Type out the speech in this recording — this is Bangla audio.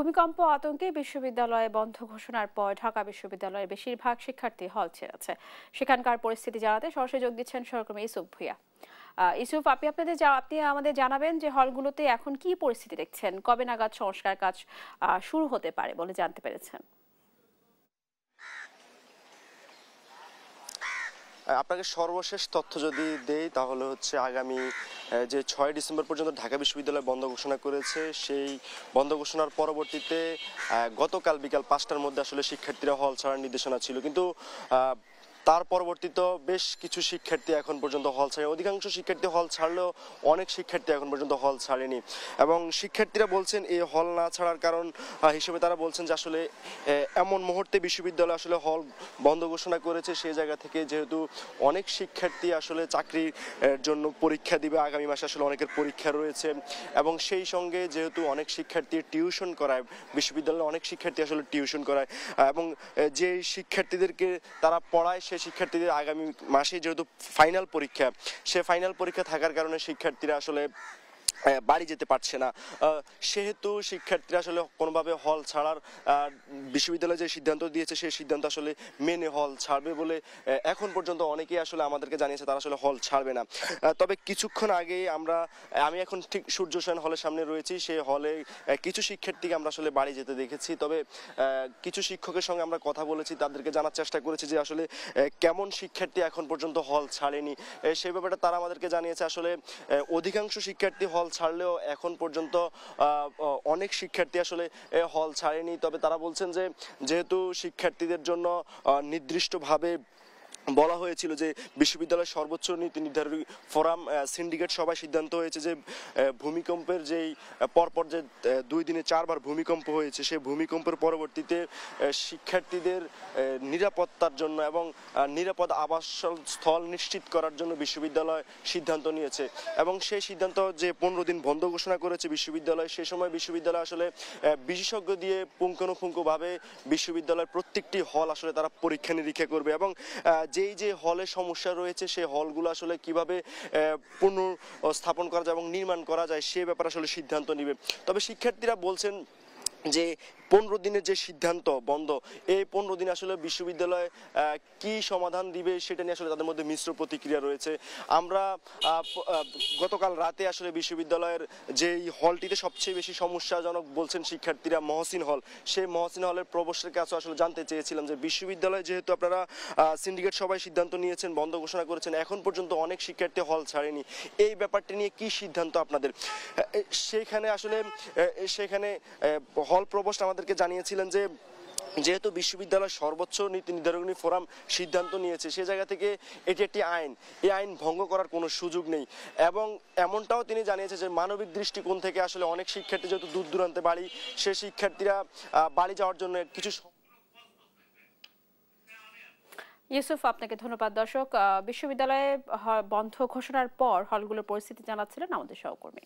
ভূমিকম্প আতঙ্কে বিশ্ববিদ্যালয়ে বন্ধ ঘোষণার পর ঢাকা বিশ্ববিদ্যালয়ের বেশিরভাগ শিক্ষার্থী হল ছেড়েছে। সেখানকার পরিস্থিতি জানাতে সরাসরি যোগ দিচ্ছেন সহকর্মী ইউসুফ ভুঁইয়া। ইউসুফ, আপনি আমাদের জানাবেন যে হলগুলোতে এখন কি পরিস্থিতি দেখছেন, কবে নাগাদ সংস্কার কাজ শুরু হতে পারে বলে জানতে পেরেছেন? আপনাকে সর্বশেষ তথ্য যদি দেই তাহলে হচ্ছে আগামী যে 6 ডিসেম্বর পর্যন্ত ঢাকা বিশ্ববিদ্যালয় বন্ধ ঘোষণা করেছে, সেই বন্ধ ঘোষণার পরবর্তীতে গতকাল বিকাল 5টার মধ্যে আসলে শিক্ষার্থীরা হল ছাড়ার নির্দেশনা ছিল, কিন্তু তার পরবর্তীতে বেশ কিছু শিক্ষার্থী এখন পর্যন্ত হল ছাড়ে। অধিকাংশ শিক্ষার্থী হল ছাড়লেও অনেক শিক্ষার্থী এখন পর্যন্ত হল ছাড়েনি, এবং শিক্ষার্থীরা বলছেন এই হল না ছাড়ার কারণ হিসেবে তারা বলছেন যে আসলে এমন মুহূর্তে বিশ্ববিদ্যালয় আসলে হল বন্ধ ঘোষণা করেছে, সেই জায়গা থেকে যেহেতু অনেক শিক্ষার্থী আসলে চাকরির জন্য পরীক্ষা দিবে, আগামী মাসে আসলে অনেকের পরীক্ষা রয়েছে, এবং সেই সঙ্গে যেহেতু অনেক শিক্ষার্থী টিউশন করায়, বিশ্ববিদ্যালয়ে অনেক শিক্ষার্থী আসলে টিউশন করায়, এবং যে শিক্ষার্থীদেরকে তারা পড়ায় সেই শিক্ষার্থীদের আগামী মাসে যেহেতু ফাইনাল পরীক্ষা, সে ফাইনাল পরীক্ষা থাকার কারণে শিক্ষার্থীরা আসলে বাড়ি যেতে পারছে না। সেহেতু শিক্ষার্থীরা আসলে কোনোভাবে হল ছাড়ার বিশ্ববিদ্যালয় যে সিদ্ধান্ত দিয়েছে সেই সিদ্ধান্ত আসলে মেনে হল ছাড়বে বলে এখন পর্যন্ত অনেকেই আসলে আমাদেরকে জানিয়েছে তারা আসলে হল ছাড়বে না। তবে কিছুক্ষণ আগে আমি এখন ঠিক সূর্য সেন হলের সামনে রয়েছি, সেই হলে কিছু শিক্ষার্থীকে আমরা আসলে বাড়ি যেতে দেখেছি। তবে কিছু শিক্ষকের সঙ্গে আমরা কথা বলেছি, তাদেরকে জানার চেষ্টা করেছি যে আসলে কেমন শিক্ষার্থী এখন পর্যন্ত হল ছাড়েনি সেই ব্যাপারটা তারা আমাদেরকে জানিয়েছে। আসলে অধিকাংশ শিক্ষার্থী হল ছাড়লেও এখন পর্যন্ত অনেক শিক্ষার্থী আসলে হল ছাড়েনি। তবে তারা বলছেন যে যেহেতু শিক্ষার্থীদের জন্য নির্দিষ্টভাবে বলা হয়েছিল যে বিশ্ববিদ্যালয়ের সর্বোচ্চ নীতি নির্ধারণী ফোরাম সিন্ডিকেট সভায় সিদ্ধান্ত হয়েছে যে ভূমিকম্পের যেই পরপর যে 2 দিনে 4বার ভূমিকম্প হয়েছে, সেই ভূমিকম্পের পরবর্তীতে শিক্ষার্থীদের নিরাপত্তার জন্য এবং নিরাপদ আবাসস্থল নিশ্চিত করার জন্য বিশ্ববিদ্যালয় সিদ্ধান্ত নিয়েছে, এবং সেই সিদ্ধান্ত যে 15 দিন বন্ধ ঘোষণা করেছে বিশ্ববিদ্যালয়, সে সময় বিশ্ববিদ্যালয় আসলে বিশেষজ্ঞ দিয়ে পুঙ্খানুপুঙ্খভাবে বিশ্ববিদ্যালয়ের প্রত্যেকটি হল আসলে তারা পরীক্ষা নিরীক্ষা করবে, এবং যে হলে সমস্যা রয়েছে সেই হলগুলো আসলে কিভাবে পুনঃস্থাপন করা যায় এবং নির্মাণ করা যায় সে ব্যাপারে আসলে সিদ্ধান্ত নেবে। তবে শিক্ষার্থীরা বলছেন যে 15 দিনের যে সিদ্ধান্ত বন্ধ, এই 15 দিন আসলে বিশ্ববিদ্যালয় কি সমাধান দিবে সেটা নিয়ে আসলে তাদের মধ্যে মিশ্র প্রতিক্রিয়া রয়েছে। আমরা গতকাল রাতে আসলে বিশ্ববিদ্যালয়ের যেই হলটিতে সবচেয়ে বেশি সমস্যাজনক বলছেন শিক্ষার্থীরা, মহসিন হল, সেই মহসিন হলের প্রবেশের কাছে আসলে জানতে চেয়েছিলাম যে বিশ্ববিদ্যালয়ে যেহেতু আপনারা সিন্ডিকেট সবাই সিদ্ধান্ত নিয়েছেন, বন্ধ ঘোষণা করেছেন, এখন পর্যন্ত অনেক শিক্ষার্থী হল ছাড়েনি, এই ব্যাপারটি নিয়ে কি সিদ্ধান্ত আপনাদের? সেখানে হল প্রভোস্ট আমাদেরকে জানিয়েছিলেন যে যেহেতু বিশ্ববিদ্যালয় সর্বোচ্চ নীতি নির্ধারণী ফোরাম সিদ্ধান্ত নিয়েছে, সে জায়গা থেকে এটি একটি আইন, এই আইন ভঙ্গ করার কোনো সুযোগ নেই, এবং এমনটাও তিনি জানিয়েছেন যে মানবিক দৃষ্টিকোণ থেকে আসলে অনেক শিক্ষার্থী যেহেতু দূর দূরান্তে বাড়ি, সে শিক্ষার্থীরা বাড়ি যাওয়ার জন্য কিছু। ইউসুফ, আপনাকে ধন্যবাদ। দর্শক, বিশ্ববিদ্যালয়ে বন্ধ ঘোষণার পর হলগুলোর পরিস্থিতি জানাচ্ছিলেন আমাদের সহকর্মী।